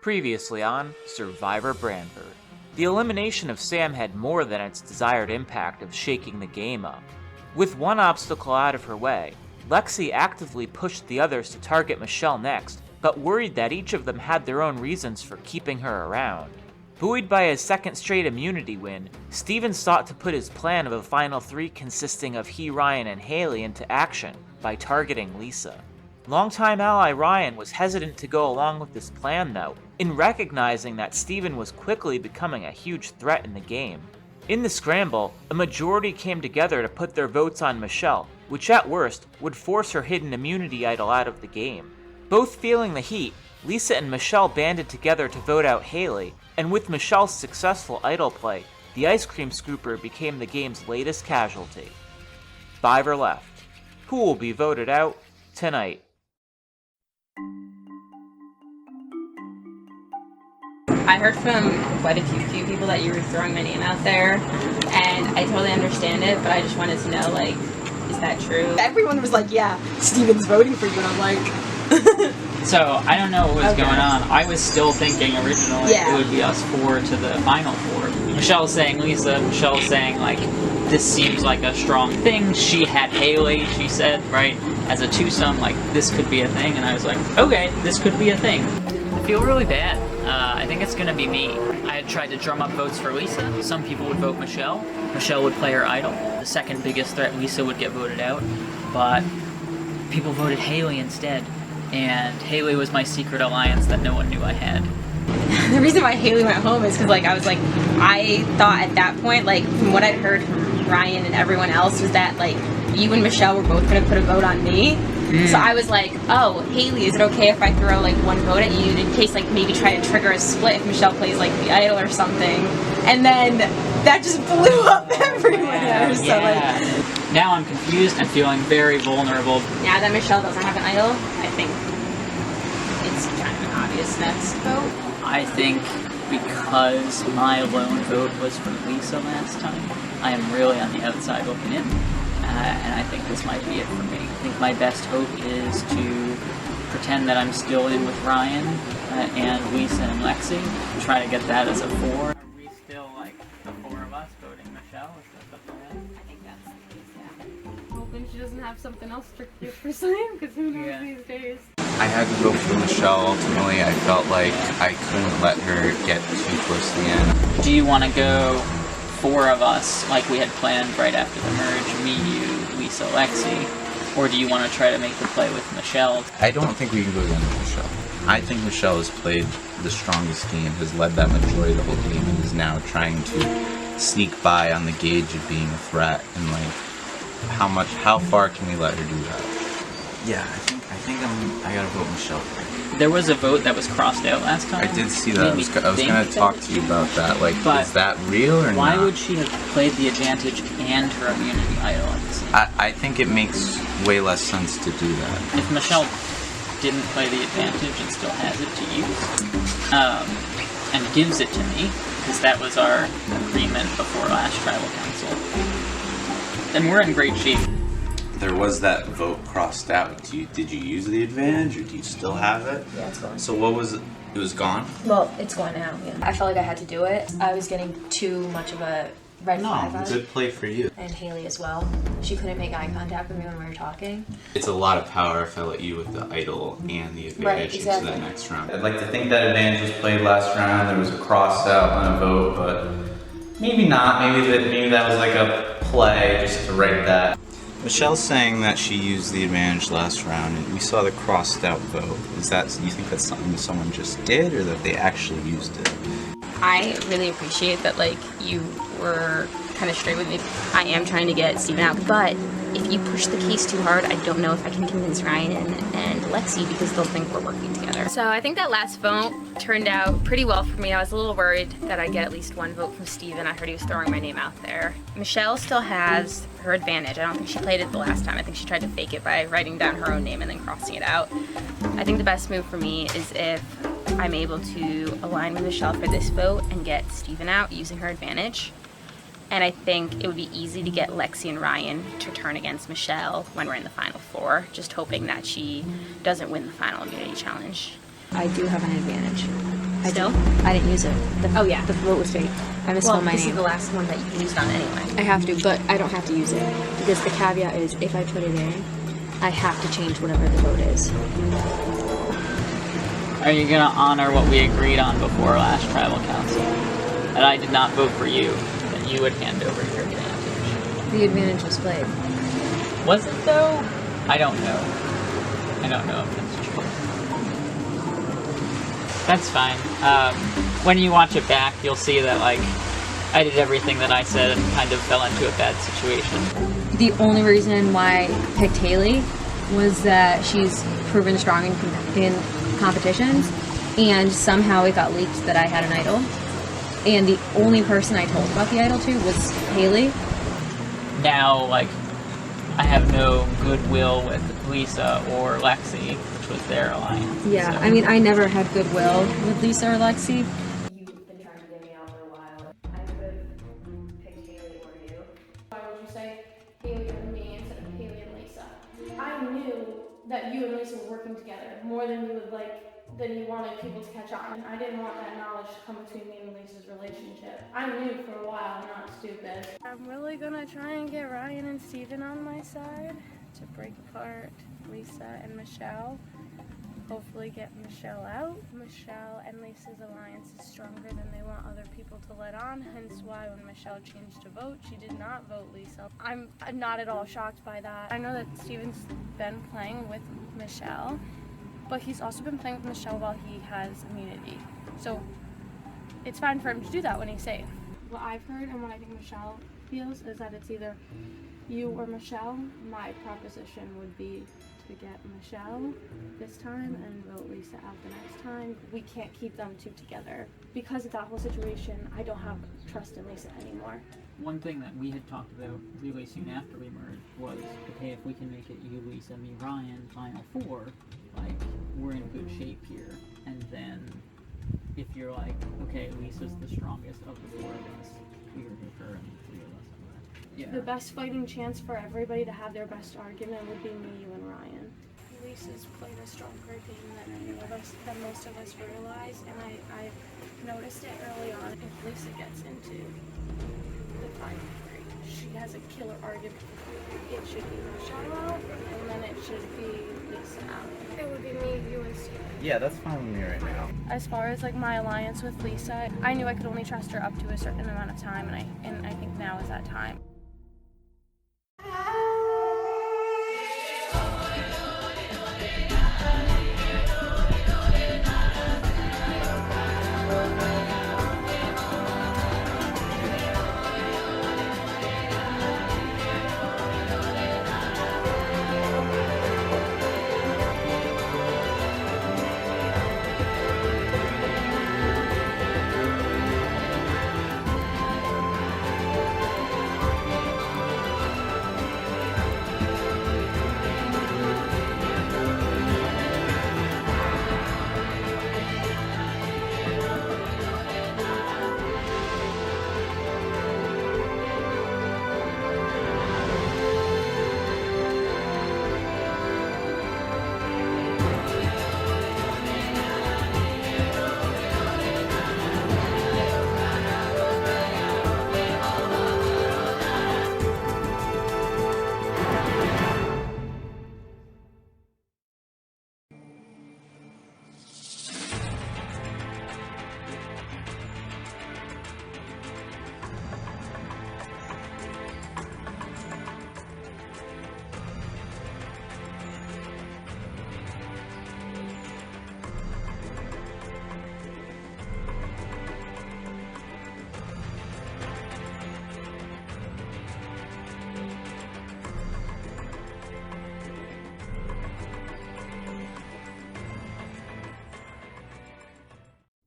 Previously on Survivor Branford. The elimination of Sam had more than its desired impact of shaking the game up. With one obstacle out of her way, Lexi actively pushed the others to target Michelle next, but worried that each of them had their own reasons for keeping her around. Buoyed by his second straight immunity win, Steven sought to put his plan of a final three consisting of he, Ryan, and Haley into action by targeting Lisa. Longtime ally Ryan was hesitant to go along with this plan though, in recognizing that Steven was quickly becoming a huge threat in the game. In the scramble, a majority came together to put their votes on Michelle, which at worst would force her hidden immunity idol out of the game. Both feeling the heat, Lisa and Michelle banded together to vote out Haley, and with Michelle's successful idol play, the ice cream scooper became the game's latest casualty. 5 are left. Who will be voted out tonight? I heard from quite a few people that you were throwing my name out there, and I totally understand it, but I just wanted to know, like, is that true? Everyone was like, yeah, Steven's voting for you, and I'm like... So, I don't know what was going on. I was still thinking originally it would be us 4 to the final 4. Michelle's saying Lisa, Michelle's saying, like, this seems like a strong thing. She had Haley, she said, right, as a twosome, like, this could be a thing, and I was like, okay, this could be a thing. I feel really bad. I think it's gonna be me. I had tried to drum up votes for Lisa. Some people would vote Michelle. Michelle would play her idol. The second biggest threat, Lisa, would get voted out. But people voted Haley instead. And Haley was my secret alliance that no one knew I had. The reason why Haley went home is because, like, I was like, I thought at that point, like, from what I'd heard from Ryan and everyone else, was that, like, you and Michelle were both gonna put a vote on me. So I was like, oh, Haley, is it okay if I throw, like, one vote at you in case, like, maybe try to trigger a split if Michelle plays, like, the idol or something? And then that just blew up everywhere. So, like, now I'm confused and feeling very vulnerable. Now that Michelle doesn't have an idol, I think it's kind of an obvious next vote. I think because my lone vote was for Lisa last time, I am really on the outside looking in. And I think this might be it for me. I think my best hope is to pretend that I'm still in with Ryan and Lisa and Lexi. Try to get that as a 4. Are we still like the 4 of us voting Michelle? Is that the plan? I think that's I'm hoping she doesn't have something else to do for Sam, because who knows these days. I had to vote for Michelle. Ultimately, I felt like I couldn't let her get too close to the end. Do you want to go 4 of us, like we had planned right after the merge, me, you, Lisa, Lexi? Or do you want to try to make the play with Michelle? I don't think we can go against Michelle. I think Michelle has played the strongest game, has led that majority of the whole game, and is now trying to sneak by on the gauge of being a threat. And like, how far can we let her do that? Yeah, I gotta vote Michelle. There was a vote that was crossed out last time. I did see that. I was going to talk to you about that. Like, is that real or not? Why would she have played the advantage and her immunity idol at the same time? I think it makes way less sense to do that. If Michelle didn't play the advantage and still has it to use, and gives it to me, because that was our agreement before last tribal council, then we're in great shape. There was that vote crossed out. Did you use the advantage, or do you still have it? Yeah, it's gone. So what was it? It was gone? Well, it's gone now, yeah. I felt like I had to do it. I was getting too much of a red flag on it. Good play for you. And Haley as well. She couldn't make eye contact with me when we were talking. It's a lot of power if I let you with the idol and the advantage into that next round. I'd like to think that advantage was played last round. There was a cross out on a vote, but maybe not. Maybe that was like a play just to write that. Michelle's saying that she used the advantage last round, and we saw the crossed out vote. You think that's something someone just did, or that they actually used it? I really appreciate that, like, you were kind of straight with me. I am trying to get Steven out, but if you push the case too hard, I don't know if I can convince Ryan and Lexi, because they'll think we're working together. So I think that last vote turned out pretty well for me. I was a little worried that I'd get at least 1 vote from Steven. I heard he was throwing my name out there. Michelle still has her advantage. I don't think she played it the last time. I think she tried to fake it by writing down her own name and then crossing it out. I think the best move for me is if I'm able to align with Michelle for this vote and get Steven out using her advantage. And I think it would be easy to get Lexi and Ryan to turn against Michelle when we're in the final 4, just hoping that she doesn't win the final immunity challenge. I do have an advantage. Still? I didn't use it. Oh, yeah. The vote was fake. I Well, misspelled my this is name. the last one that you used on anyway. I have to, but I don't have to use it. Because the caveat is, if I put it in, I have to change whatever the vote is. Are you gonna honor what we agreed on before last tribal council? That I did not vote for you, that you would hand over your advantage. The advantage was played. Was it though? I don't know. I don't know if that's true. That's fine. When you watch it back, you'll see that, like, I did everything that I said and kind of fell into a bad situation. The only reason why I picked Haley was that she's proven strong in competitions, and somehow it got leaked that I had an idol. And the only person I told about the idol to was Haley. Now, like, I have no goodwill with Lisa or Lexi, which was their alliance. Yeah, so. I mean, I never had goodwill with Lisa or Lexi. You've been trying to get me out for a while. I could have picked Haley or you. Why would you say Haley and me instead of Haley and Lisa? I knew that you and Lisa were working together more than you wanted people to catch on. I didn't want that knowledge to come between me and Lisa's relationship. I knew for a while, I'm not stupid. I'm really gonna try and get Ryan and Steven on my side to break apart Lisa and Michelle. Hopefully get Michelle out. Michelle and Lisa's alliance is stronger than they want other people to let on, hence why when Michelle changed to vote, she did not vote Lisa. I'm not at all shocked by that. I know that Steven's been playing with Michelle, but he's also been playing with Michelle while he has immunity. So it's fine for him to do that when he's safe. What I've heard and what I think Michelle feels is that it's either you or Michelle. My proposition would be to get Michelle this time and vote Lisa out the next time. We can't keep them two together. Because of that whole situation, I don't have trust in Lisa anymore. One thing that we had talked about really soon after we merged was, okay, if we can make it you, Lisa, me, Ryan, final four, like, we're in good shape here. And then, if you're like, okay, Lisa's the strongest of the four of us, we would give her and the three of us. Yeah. The best fighting chance for everybody to have their best argument would be me, you, and Ryan. Lisa's played a stronger game than most of us realize, and I've noticed it early on. If Lisa gets into the final three, she has a killer argument. It should be Michelle out, and then it should be Lisa out. It would be me, you, and Steven. Yeah, that's fine with me right now. As far as like my alliance with Lisa, I knew I could only trust her up to a certain amount of time, and I think now is that time.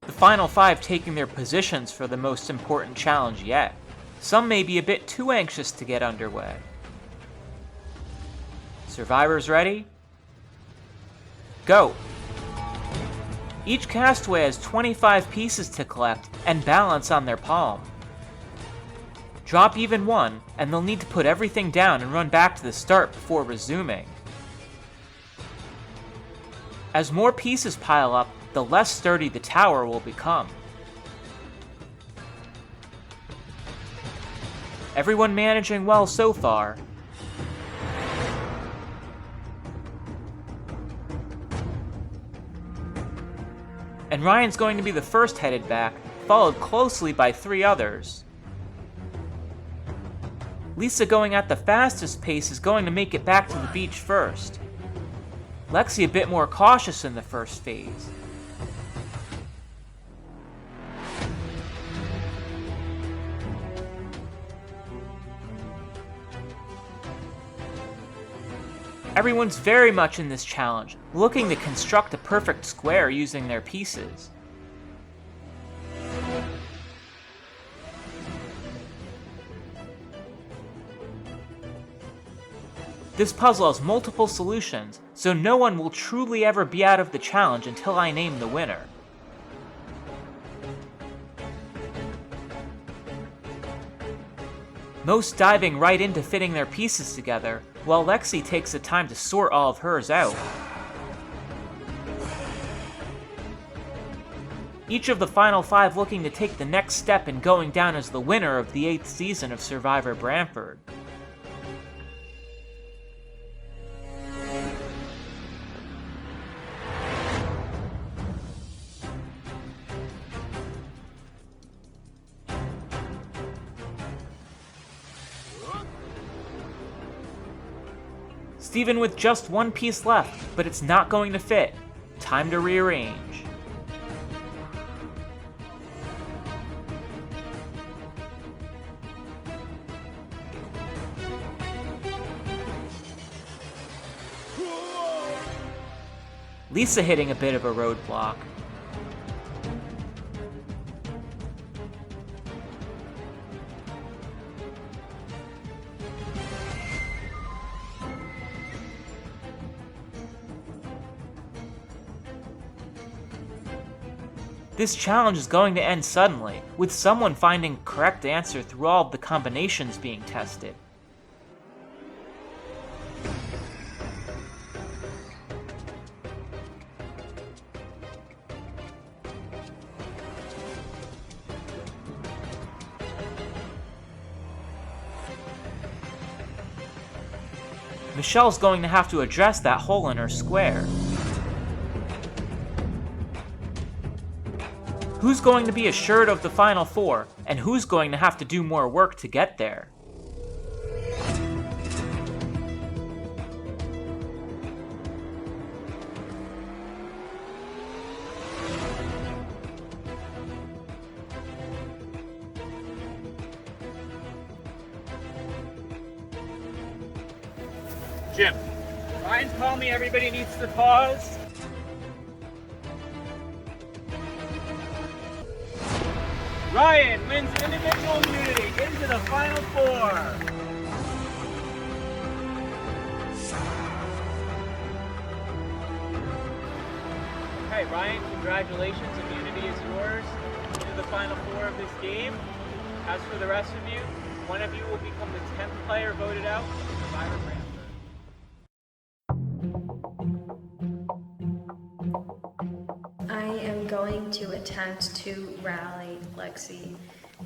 The final five taking their positions for the most important challenge yet. Some may be a bit too anxious to get underway. Survivors ready? Go! Each castaway has 25 pieces to collect and balance on their palm. Drop even one, and they'll need to put everything down and run back to the start before resuming. As more pieces pile up, the less sturdy the tower will become. Everyone managing well so far. And Ryan's going to be the first headed back, followed closely by 3 others. Lisa going at the fastest pace is going to make it back to the beach first. Lexi a bit more cautious in the first phase. Everyone's very much in this challenge, looking to construct a perfect square using their pieces. This puzzle has multiple solutions, so no one will truly ever be out of the challenge until I name the winner. Most diving right into fitting their pieces together, while Lexi takes the time to sort all of hers out. Each of the final 5 looking to take the next step in going down as the winner of the 8th season of Survivor Branford. Steven with just 1 piece left, but it's not going to fit. Time to rearrange. Lisa hitting a bit of a roadblock. This challenge is going to end suddenly, with someone finding correct answer through all of the combinations being tested. Michelle's going to have to address that hole in her square. Who's going to be assured of the final 4, and who's going to have to do more work to get there? Jim, Ryan's calling me, everybody needs to pause. Ryan wins individual immunity into the final 4. Okay, Ryan, congratulations. Immunity is yours into the final 4 of this game. As for the rest of you, one of you will become the 10th player voted out from Survivor Branford. I am going to attempt to rally Lexi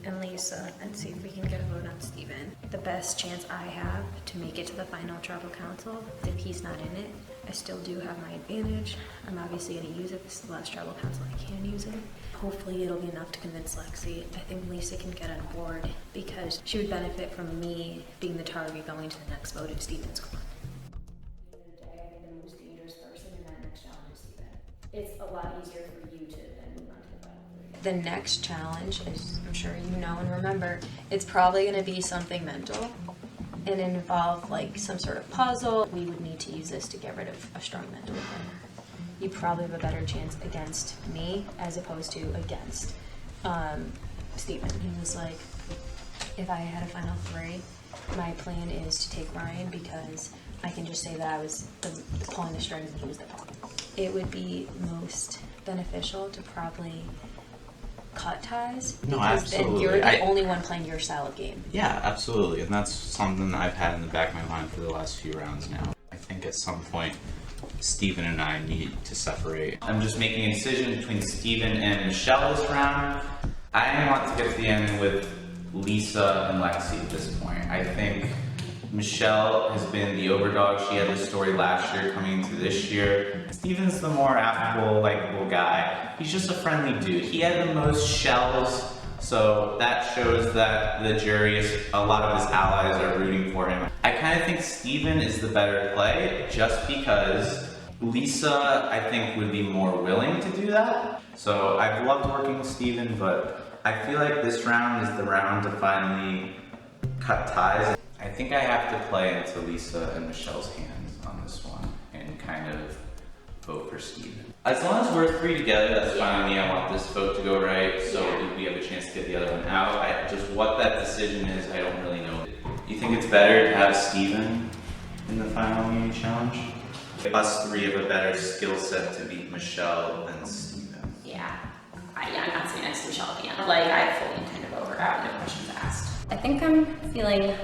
and Lisa and see if we can get a vote on Steven. The best chance I have to make it to the final tribal council, if he's not in it, I still do have my advantage. I'm obviously going to use it. This is the last tribal council I can use it. Hopefully it'll be enough to convince Lexi. I think Lisa can get on board because she would benefit from me being the target going to the next vote if Steven's gone. It's a lot easier for you to then move on to the battle. The next challenge is, I'm sure you know and remember, it's probably going to be something mental and involve like some sort of puzzle. We would need to use this to get rid of a strong mental player. You probably have a better chance against me as opposed to against Steven. He was like, if I had a final 3, my plan is to take Ryan because I can just say that I was pulling the strings and he was the pawn. It would be most beneficial to probably cut ties because No, absolutely. then you're the only one playing your style of game. Yeah, absolutely. And that's something that I've had in the back of my mind for the last few rounds now. I think at some point Steven and I need to separate. I'm just making a decision between Steven and Michelle this round. I want to get to the end with Lisa and Lexi at this point. I think Michelle has been the overdog. She had this story last year coming into this year. Steven's the more affable, likable guy. He's just a friendly dude. He had the most shells, so that shows that the jury, a lot of his allies are rooting for him. I kind of think Steven is the better play just because Lisa, I think, would be more willing to do that. So I've loved working with Steven, but I feel like this round is the round to finally cut ties. I think I have to play into Lisa and Michelle's hands on this one and kind of vote for Steven. As long as we're three together, that's fine with me. I want this vote to go right, so we have a chance to get the other one out. Just what that decision is, I don't really know. You think it's better to have Steven in the final immunity challenge? Us three have a better skill set to beat Michelle than Steven. Yeah. I'm not sitting next to Michelle at the end. Like, I fully intend to vote her out, no questions asked. I think I'm feeling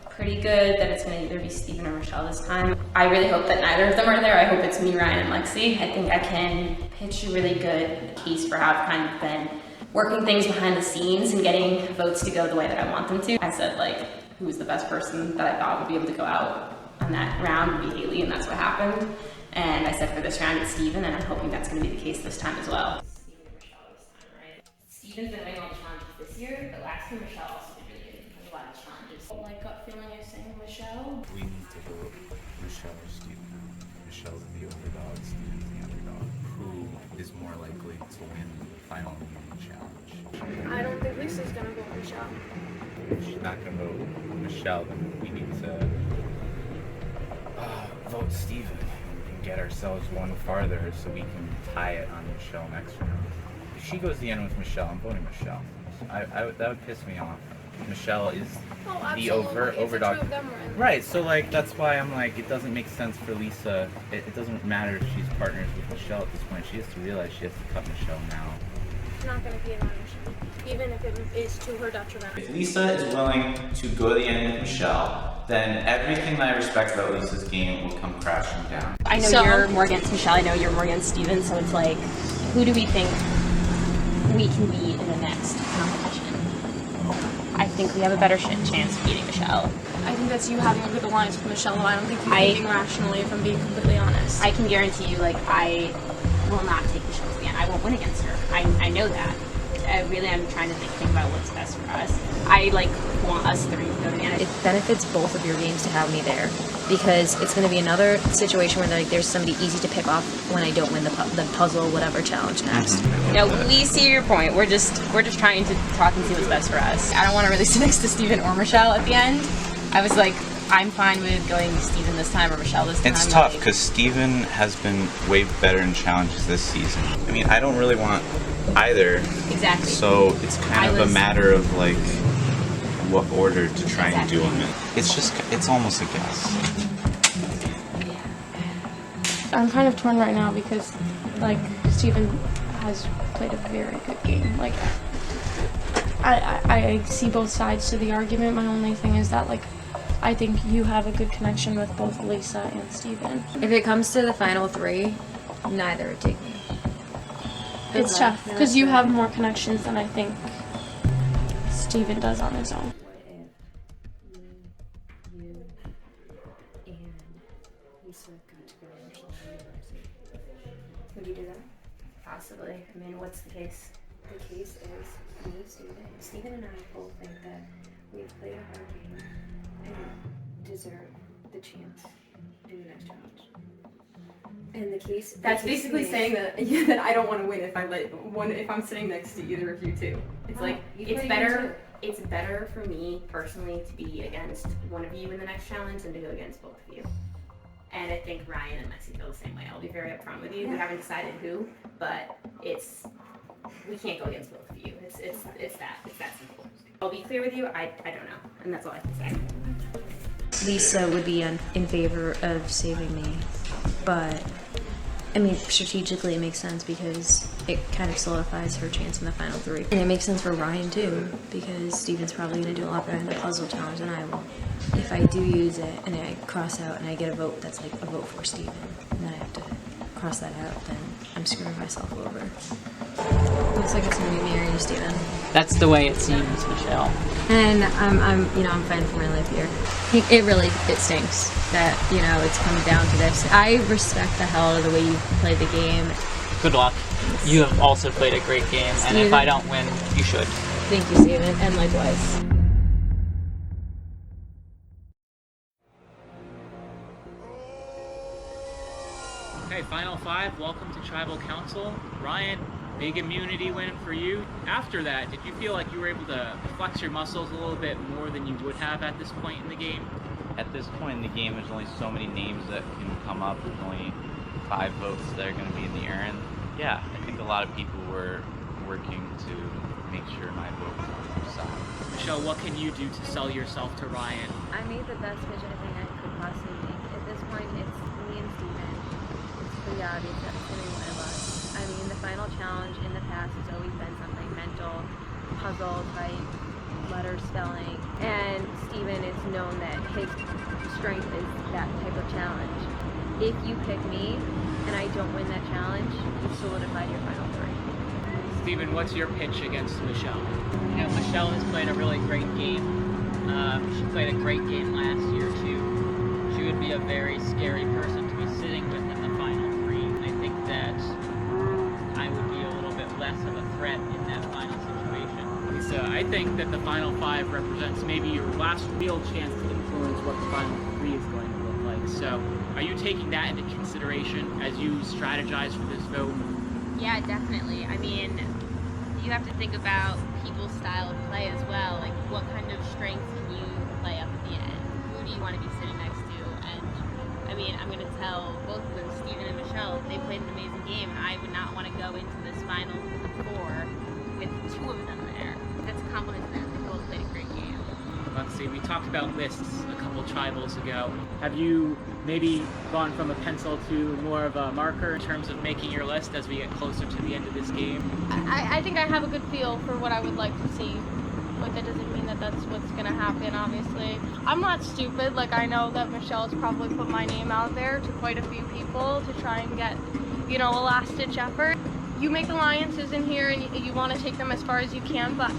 pretty good that it's going to either be Steven or Michelle this time. I really hope that neither of them are there. I hope it's me, Ryan, and Lexi. I think I can pitch a really good case for how I've kind of been working things behind the scenes and getting votes to go the way that I want them to. I said, like, who was the best person that I thought would be able to go out on that round would be Haley, and that's what happened. And I said for this round it's Steven, and I'm hoping that's going to be the case this time as well. Steven and Michelle this time, right? Steven's been winning all the challenges this year, but last year Michelle also did really good in a lot of challenges. Like gut feeling is saying Michelle. We need to vote Michelle or Steven. Michelle's the overdog, Steven's the underdog. Who is more likely to win the final immunity challenge? I don't think Lisa's gonna vote Michelle. If she's not going to vote Michelle, then we need to vote Steven and get ourselves one farther so we can tie it on Michelle next round. If she goes to the end with Michelle, I'm voting Michelle. That would piss me off. Michelle is the overdog. Right, so like that's why I'm like, it doesn't make sense for Lisa. It doesn't matter if she's partners with Michelle at this point. She has to realize she has to cut Michelle now. It's not going to be an Michelle, even if it is to her detriment. If Lisa is willing to go to the end with Michelle, then everything that I respect about Lisa's game will come crashing down. I know you're more against Michelle, I know you're more against Steven, so it's like, who do we think we can beat in the next competition? I think we have a better chance of beating Michelle. I think that's you having a good alliance with Michelle, and I don't think you're thinking rationally, if I'm being completely honest. I can guarantee you, like, I will not take Michelle to the end. I won't win against her. I know that. I'm trying to think about what's best for us. I, like, want us three to go to the end. It benefits both of your games to have me there, because it's going to be another situation where like there's somebody easy to pick off when I don't win the puzzle whatever challenge next. No, we see your point. We're just trying to talk and see what's best for us. I don't want to really sit next to Steven or Michelle at the end. I was like, I'm fine with going Steven this time or Michelle this time. It's tough because Steven has been way better in challenges this season. I mean, I don't really want either. Exactly. So it's kind of a matter of like what order to try and do them in. It's almost a guess. I'm kind of torn right now because, like, Steven has played a very good game. Like, I see both sides to the argument. My only thing is that, like, I think you have a good connection with both Lisa and Steven. If it comes to the final three, neither would take me. It's tough because you have more connections than I think Steven does on his own. Would you do that? Possibly. I mean, what's the case? The case is me, Steven and I both think that we've played a hard game and deserve the chance in the next challenge. And the case that's basically saying that that I don't want to win if I'm sitting next to either of you two. It's like it's better for me personally to be against one of you in the next challenge than to go against both of you. And I think Ryan and Lexi feel the same way. I'll be very upfront with you. We haven't decided who, but we can't go against both of you. It's that simple. I'll be clear with you. I don't know, and that's all I can say. Lisa would be in favor of saving me, but I mean, strategically it makes sense because it kind of solidifies her chance in the final three. And it makes sense for Ryan too, because Steven's probably going to do a lot better in the puzzle challenge than I will. If I do use it and I cross out and I get a vote that's like a vote for Steven, then I have to cross that out, then I'm screwing myself over. Looks like it's gonna be me or you, Steven. That's the way it seems, Michelle. And I'm fighting for my life here. It stinks that, it's come down to this. I respect the hell out of the way you play the game. Good luck. You have also played a great game, and if I don't win, you should. Thank you, Steven, and likewise. Okay, Final 5, welcome to Tribal Council. Ryan, big immunity win for you. After that, did you feel like you were able to flex your muscles a little bit more than you would have at this point in the game? At this point in the game, there's only so many names that can come up. There's only 5 votes that are going to be in the urn. Yeah, I think a lot of people were working to make sure my vote was on their side. Michelle, what can you do to sell yourself to Ryan? I made the best pitch I think I could possibly make. At this point, it's me and Steven. It's pretty obvious that it's going to be one of us. I mean, the final challenge in the past has always been something mental, puzzle type, letter spelling, and Steven is known that his strength is that type of challenge. If you pick me and I don't win that challenge, you solidified your final 3. Steven, what's your pitch against Michelle? Michelle has played a really great game. She played a great game last year, too. She would be a very scary person to be sitting with in the final 3. I think that I would be a little bit less of a threat in that final situation. Lisa, I think that the Final 5 represents maybe your last real chance to influence what the Final 3 is going to look like. So, are you taking that into consideration as you strategize for this vote? Yeah, definitely. I mean, you have to think about people's style of play as well. Like, what kind of strengths can you play up at the end? Who do you want to be sitting next to? And, I mean, I'm going to tell both of them, Steven and Michelle, they played an amazing game, and I would not want to go into this final 4 with 2 of them there. That's a compliment to them. They both played a great game. Let's see, we talked about lists a couple tribals ago. Have you maybe gone from a pencil to more of a marker in terms of making your list as we get closer to the end of this game? I think I have a good feel for what I would like to see, but that doesn't mean that that's what's going to happen, obviously. I'm not stupid. Like, I know that Michelle's probably put my name out there to quite a few people to try and get, a last-ditch effort. You make alliances in here and you want to take them as far as you can, but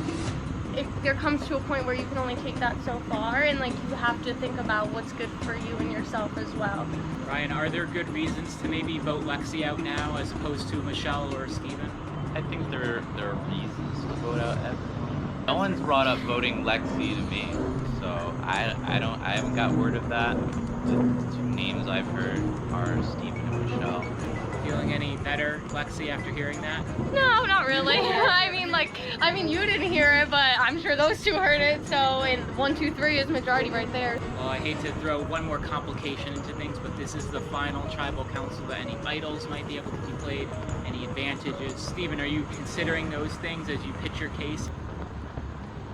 if there comes to a point where you can only take that so far, and you have to think about what's good for you and yourself as well. Ryan, are there good reasons to maybe vote Lexi out now as opposed to Michelle or Steven? I think there are reasons to vote out everyone. No one's brought up voting Lexi to me, so I haven't got word of that. The 2 names I've heard are Steven and Michelle. Feeling any better, Lexi, after hearing that? No, not really. I mean, you didn't hear it, but I'm sure those 2 heard it, so 1, 2, 3 is majority right there. Well, I hate to throw one more complication into things, but this is the final tribal council that any idols might be able to be played, any advantages. Steven, are you considering those things as you pitch your case?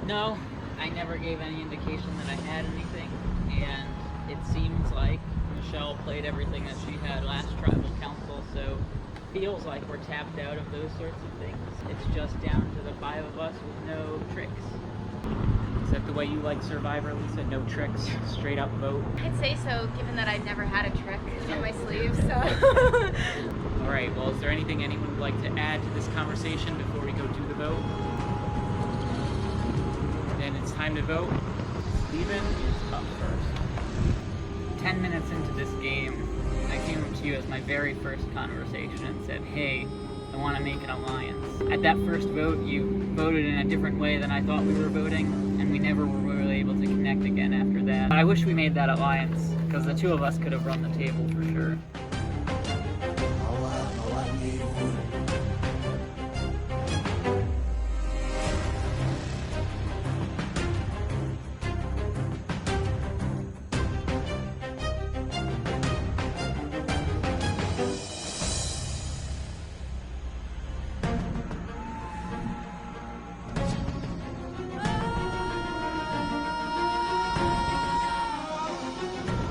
No, I never gave any indication that I had anything, and it seems like Michelle played everything that she had last tribal council, so feels like we're tapped out of those sorts of things. It's just down to the 5 of us with no tricks. Is that the way you like Survivor, Lisa? No tricks, straight up vote? I'd say so, given that I've never had a trick in my sleeve, so. All right, well, is there anything anyone would like to add to this conversation before we go do the vote? Then it's time to vote. Steven is up first. 10 minutes into this game, I came up to you as my very first conversation and said, hey, I want to make an alliance. At that first vote, you voted in a different way than I thought we were voting, and we never were really able to connect again after that. I wish we made that alliance, because the 2 of us could have run the table for sure.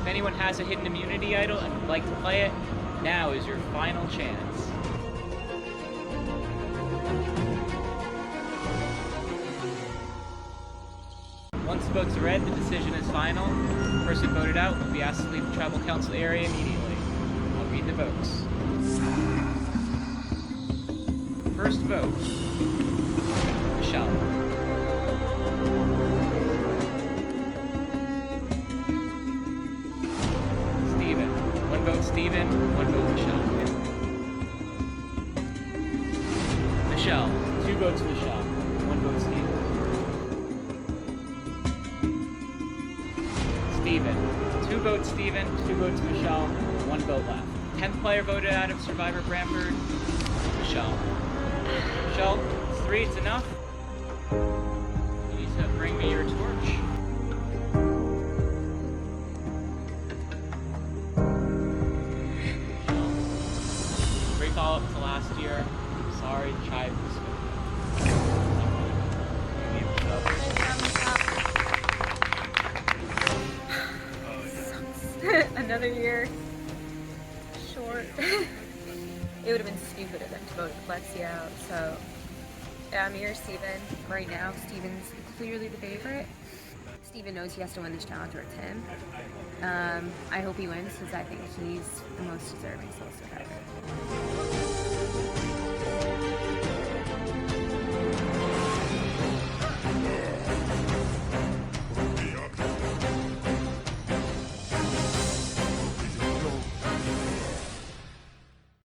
If anyone has a hidden immunity idol and would like to play it, now is your final chance. Once the votes are read, the decision is final. The person voted out will be asked to leave the tribal council area immediately. I'll read the votes. First vote, Michelle. Steven. One vote Steven, one vote Michelle. Michelle. Two votes Michelle, one vote Steven. Steven. Two votes Steven, two votes Michelle, one vote left. 10th player voted out of Survivor Branford, Michelle. Michelle, 3 is enough. You need to bring me your torch. Michelle. Great follow-up to last year. Sorry, tried this Another year short. It would have been stupid of them to vote Lexi out. So I'm here, Steven. Right now, Steven's clearly the favorite. Steven knows he has to win this challenge or it's him. I hope he wins because I think he's the most deserving sole survivor.